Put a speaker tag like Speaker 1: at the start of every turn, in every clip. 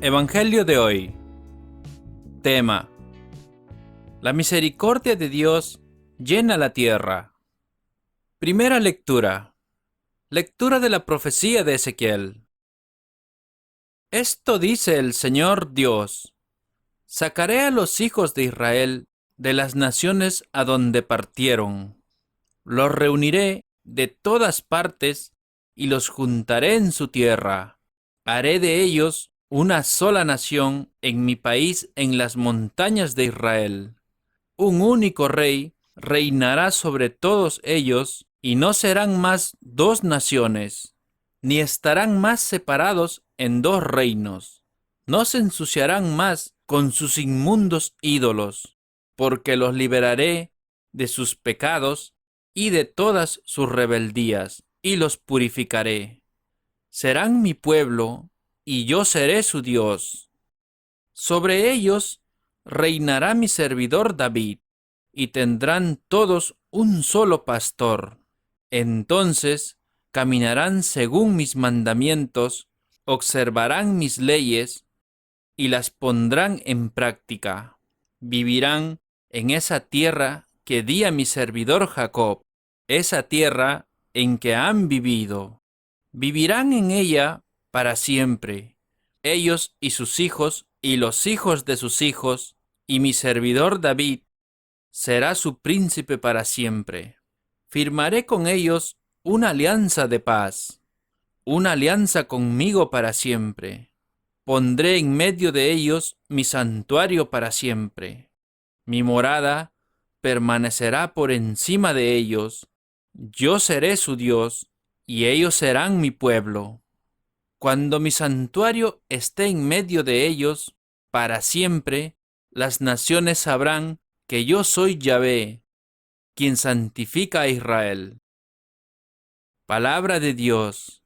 Speaker 1: Evangelio de hoy. Tema: la misericordia de Dios llena la tierra. Primera lectura. Lectura de la profecía de Ezequiel. Esto dice el Señor Dios: sacaré a los hijos de Israel de las naciones a donde partieron. Los reuniré de todas partes y los juntaré en su tierra. Haré de ellos una sola nación en mi país, en las montañas de Israel. Un único rey reinará sobre todos ellos, y no serán más dos naciones, ni estarán más separados en dos reinos. No se ensuciarán más con sus inmundos ídolos, porque los liberaré de sus pecados y de todas sus rebeldías, y los purificaré. Serán mi pueblo, y yo seré su Dios. Sobre ellos reinará mi servidor David, y tendrán todos un solo pastor. Entonces caminarán según mis mandamientos, observarán mis leyes, y las pondrán en práctica. Vivirán en esa tierra que di a mi servidor Jacob, esa tierra en que han vivido. Vivirán en ella para siempre, ellos y sus hijos y los hijos de sus hijos, y mi servidor David será su príncipe para siempre. Firmaré con ellos una alianza de paz, una alianza conmigo para siempre. Pondré en medio de ellos mi santuario para siempre. Mi morada permanecerá por encima de ellos. Yo seré su Dios, y ellos serán mi pueblo. Cuando mi santuario esté en medio de ellos, para siempre, las naciones sabrán que yo soy Yahvé, quien santifica a Israel. Palabra de Dios.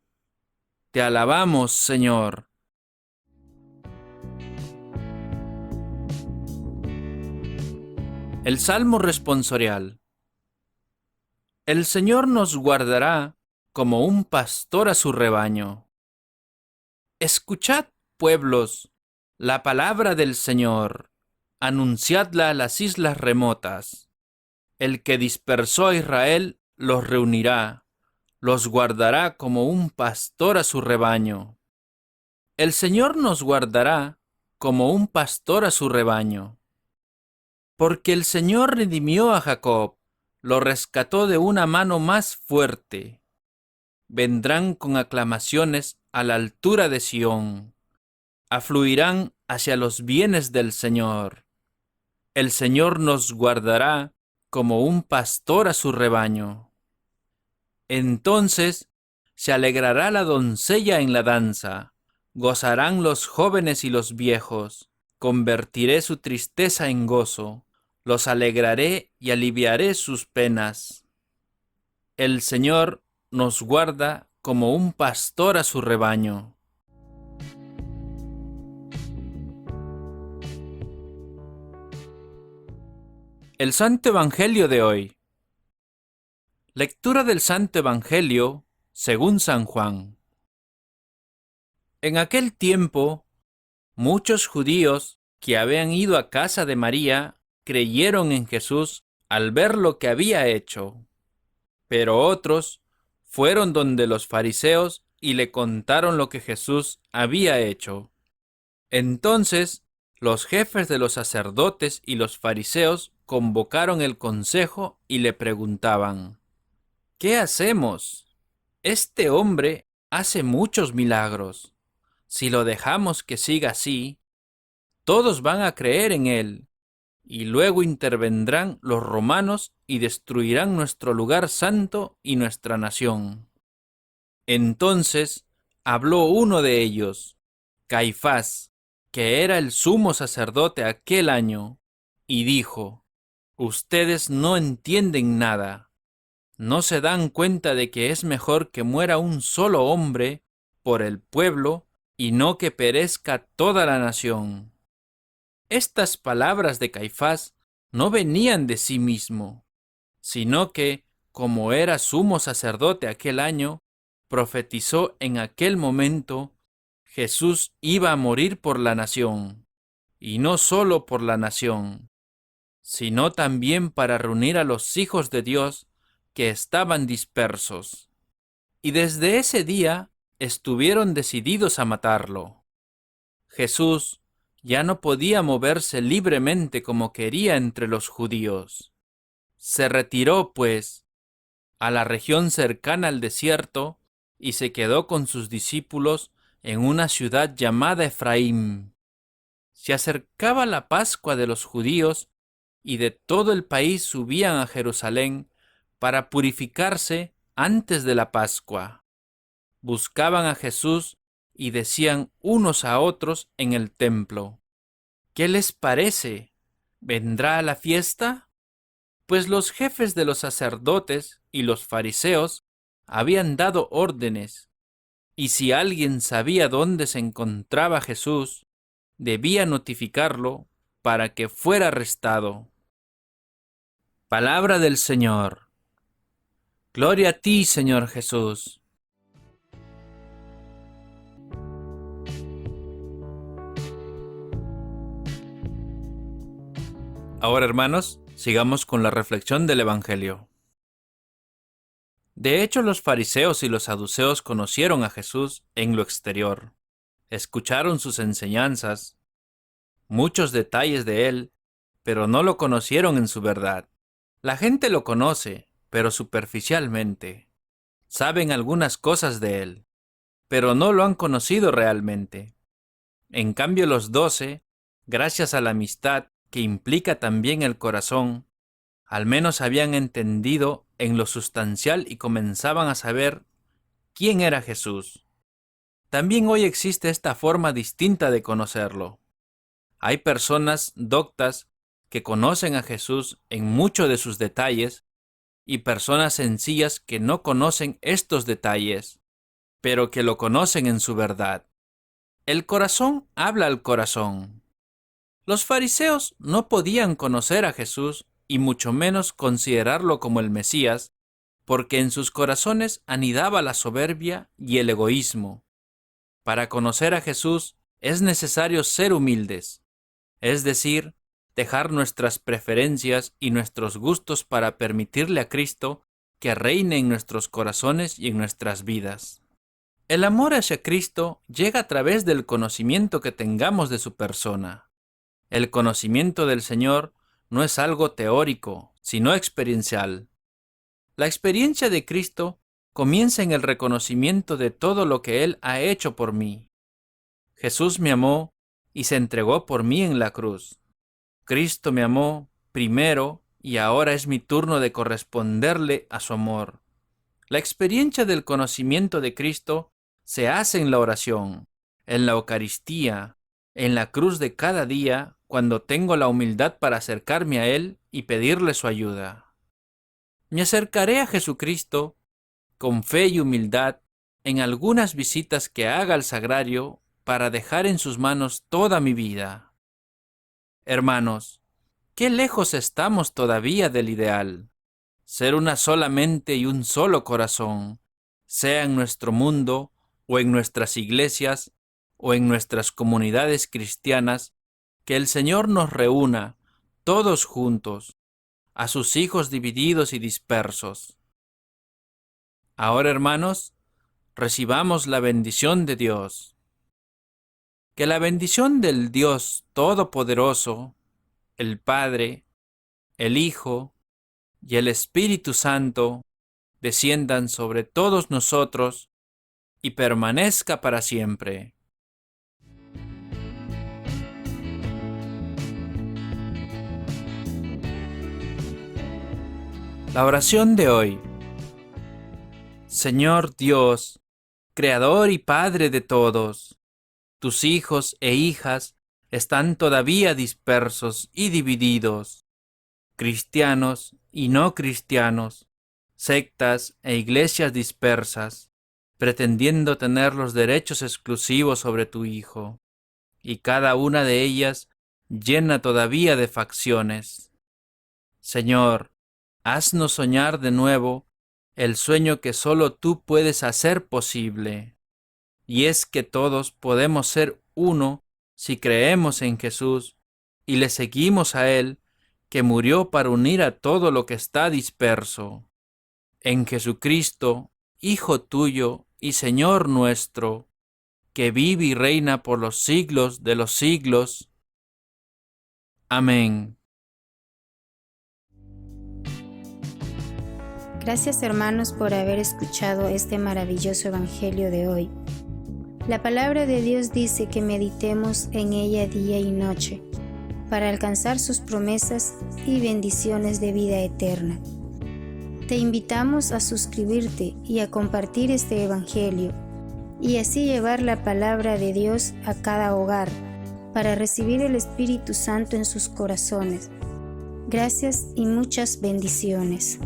Speaker 1: Te alabamos, Señor. El Salmo responsorial. El Señor nos guardará como un pastor a su rebaño. Escuchad, pueblos, la palabra del Señor, anunciadla a las islas remotas. El que dispersó a Israel los reunirá, los guardará como un pastor a su rebaño. El Señor nos guardará como un pastor a su rebaño. Porque el Señor redimió a Jacob, lo rescató de una mano más fuerte. Vendrán con aclamaciones a la altura de Sión. Afluirán hacia los bienes del Señor. El Señor nos guardará como un pastor a su rebaño. Entonces se alegrará la doncella en la danza, gozarán los jóvenes y los viejos. Convertiré su tristeza en gozo, los alegraré y aliviaré sus penas. El Señor nos guarda como un pastor a su rebaño. El Santo Evangelio de hoy. Lectura del Santo Evangelio según San Juan. En aquel tiempo, muchos judíos que habían ido a casa de María creyeron en Jesús al ver lo que había hecho. Pero otros fueron donde los fariseos y le contaron lo que Jesús había hecho. Entonces, los jefes de los sacerdotes y los fariseos convocaron el consejo y le preguntaban: ¿qué hacemos? Este hombre hace muchos milagros. Si lo dejamos que siga así, todos van a creer en él, y luego intervendrán los romanos y destruirán nuestro lugar santo y nuestra nación. Entonces habló uno de ellos, Caifás, que era el sumo sacerdote aquel año, y dijo: ustedes no entienden nada. ¿No se dan cuenta de que es mejor que muera un solo hombre por el pueblo y no que perezca toda la nación? Estas palabras de Caifás no venían de sí mismo, sino que, como era sumo sacerdote aquel año, profetizó en aquel momento Jesús iba a morir por la nación, y no solo por la nación, sino también para reunir a los hijos de Dios que estaban dispersos. Y desde ese día estuvieron decididos a matarlo. Jesús ya no podía moverse libremente como quería entre los judíos. Se retiró, pues, a la región cercana al desierto y se quedó con sus discípulos en una ciudad llamada Efraín. Se acercaba la Pascua de los judíos y de todo el país subían a Jerusalén para purificarse antes de la Pascua. Buscaban a Jesús y decían unos a otros en el templo: ¿qué les parece? ¿Vendrá a la fiesta? Pues los jefes de los sacerdotes y los fariseos habían dado órdenes, y si alguien sabía dónde se encontraba Jesús, debía notificarlo para que fuera arrestado. Palabra del Señor. Gloria a ti, Señor Jesús. Ahora, hermanos, sigamos con la reflexión del Evangelio. De hecho, los fariseos y los saduceos conocieron a Jesús en lo exterior, escucharon sus enseñanzas, muchos detalles de él, pero no lo conocieron en su verdad. La gente lo conoce, pero superficialmente. Saben algunas cosas de él, pero no lo han conocido realmente. En cambio, los 12, gracias a la amistad que implica también el corazón, al menos habían entendido en lo sustancial y comenzaban a saber quién era Jesús. También hoy existe esta forma distinta de conocerlo. Hay personas doctas que conocen a Jesús en muchos de sus detalles y personas sencillas que no conocen estos detalles, pero que lo conocen en su verdad. El corazón habla al corazón. Los fariseos no podían conocer a Jesús y mucho menos considerarlo como el Mesías, porque en sus corazones anidaba la soberbia y el egoísmo. Para conocer a Jesús es necesario ser humildes, es decir, dejar nuestras preferencias y nuestros gustos para permitirle a Cristo que reine en nuestros corazones y en nuestras vidas. El amor hacia Cristo llega a través del conocimiento que tengamos de su persona. El conocimiento del Señor no es algo teórico, sino experiencial. La experiencia de Cristo comienza en el reconocimiento de todo lo que Él ha hecho por mí. Jesús me amó y se entregó por mí en la cruz. Cristo me amó primero y ahora es mi turno de corresponderle a su amor. La experiencia del conocimiento de Cristo se hace en la oración, en la Eucaristía, en la cruz de cada día, cuando tengo la humildad para acercarme a Él y pedirle su ayuda. Me acercaré a Jesucristo con fe y humildad en algunas visitas que haga al sagrario para dejar en sus manos toda mi vida. Hermanos, qué lejos estamos todavía del ideal. Ser una sola mente y un solo corazón, sea en nuestro mundo o en nuestras iglesias o en nuestras comunidades cristianas, que el Señor nos reúna, todos juntos, a sus hijos divididos y dispersos. Ahora, hermanos, recibamos la bendición de Dios. Que la bendición del Dios Todopoderoso, el Padre, el Hijo y el Espíritu Santo desciendan sobre todos nosotros y permanezca para siempre. La oración de hoy. Señor Dios, Creador y Padre de todos, tus hijos e hijas están todavía dispersos y divididos, cristianos y no cristianos, sectas e iglesias dispersas, pretendiendo tener los derechos exclusivos sobre tu Hijo, y cada una de ellas llena todavía de facciones. Señor, haznos soñar de nuevo el sueño que solo tú puedes hacer posible. y es que todos podemos ser uno si creemos en Jesús y le seguimos a Él, que murió para unir a todo lo que está disperso. En Jesucristo, Hijo tuyo y Señor nuestro, que vive y reina por los siglos de los siglos. Amén.
Speaker 2: Gracias, hermanos, por haber escuchado este maravilloso evangelio de hoy. La palabra de Dios dice que meditemos en ella día y noche para alcanzar sus promesas y bendiciones de vida eterna. Te invitamos a suscribirte y a compartir este evangelio y así llevar la palabra de Dios a cada hogar para recibir el Espíritu Santo en sus corazones. Gracias y muchas bendiciones.